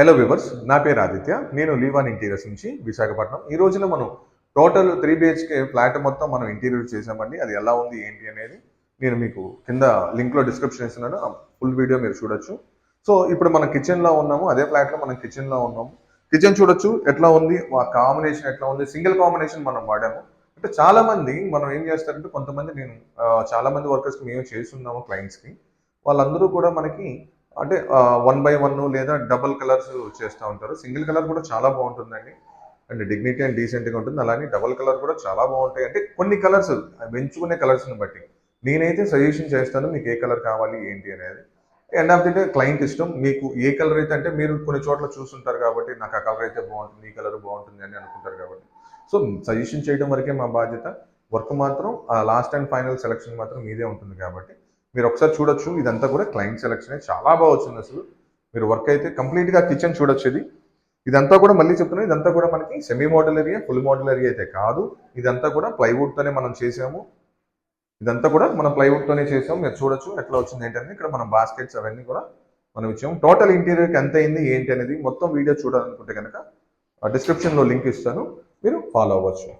Hello viewers, నా పేరు ఆదిత్య. నేను లీవాన్ ఇంటీరియర్స్ నుంచి విశాఖపట్నం. ఈ రోజున మనం టోటల్ 3 బిహెచ్కే ఫ్లాట్ మొత్తం మనం ఇంటీరియర్ చేసామండి. అది ఎలా ఉంది ఏంటి అనేది నేను మీకు కింద లింక్లో డిస్క్రిప్షన్ ఇస్తున్నాను. ఫుల్ వీడియో మీరు చూడొచ్చు. సో ఇప్పుడు మనం కిచెన్లో ఉన్నాము. అదే ఫ్లాట్లో మనం కిచెన్లో ఉన్నాము. కిచెన్ చూడొచ్చు ఎట్లా ఉంది, ఆ కాంబినేషన్ ఎట్లా ఉంది. సింగిల్ కాంబినేషన్ మనం వాడాము. అంటే చాలా మంది మనం ఏం చేస్తారంటే కొంతమంది నేను చాలా మంది వర్కర్స్కి మేము చేస్తున్నాము క్లయింట్స్కి. వాళ్ళందరూ కూడా మనకి అంటే 1/1 లేదా డబుల్ కలర్స్ చేస్తూ ఉంటారు. సింగిల్ కలర్ కూడా చాలా బాగుంటుందండి. అండ్ డిగ్నిటీ అండ్ డీసెంట్గా ఉంటుంది. అలానే డబుల్ కలర్ కూడా చాలా బాగుంటాయి. అంటే కొన్ని కలర్స్ ఎంచుకునే కలర్స్ని బట్టి నేనైతే సజెషన్ చేస్తాను మీకు ఏ కలర్ కావాలి ఏంటి అనేది. End of the day client ఇష్టం. మీకు ఏ కలర్ అయితే అంటే మీరు కొన్ని చోట్ల చూస్తుంటారు కాబట్టి నాకు ఆ కలర్ అయితే బాగుంటుంది, ఈ కలర్ బాగుంటుంది అని అనుకుంటారు కాబట్టి సో సజెషన్ చేయడం వరకే మా బాధ్యత. వర్క్ మాత్రం లాస్ట్ అండ్ ఫైనల్ సెలక్షన్ మాత్రం మీదే ఉంటుంది కాబట్టి మీరు ఒకసారి చూడొచ్చు. ఇదంతా కూడా క్లయింట్ సెలక్షన్ చాలా బాగా వచ్చింది. అసలు మీరు వర్క్ అయితే కంప్లీట్గా కిచెన్ చూడొచ్చు. ఇదంతా కూడా మళ్ళీ చెప్తున్నాను, ఇదంతా కూడా మనకి semi model area, full model area అయితే కాదు. ఇదంతా కూడా ప్లైవుడ్తోనే మనం చేసాము. ఇదంతా కూడా మనం ప్లైవుడ్తోనే చేసాము. మీరు చూడొచ్చు ఎట్లా వచ్చింది ఏంటనేది. ఇక్కడ మనం బాస్కెట్స్ అవన్నీ కూడా మనం ఇచ్చాము. టోటల్ ఇంటీరియర్కి ఎంత అయింది ఏంటి అనేది మొత్తం వీడియో చూడాలనుకుంటే కనుక డిస్క్రిప్షన్లో లింక్ ఇస్తాను, మీరు ఫాలో అవ్వచ్చు.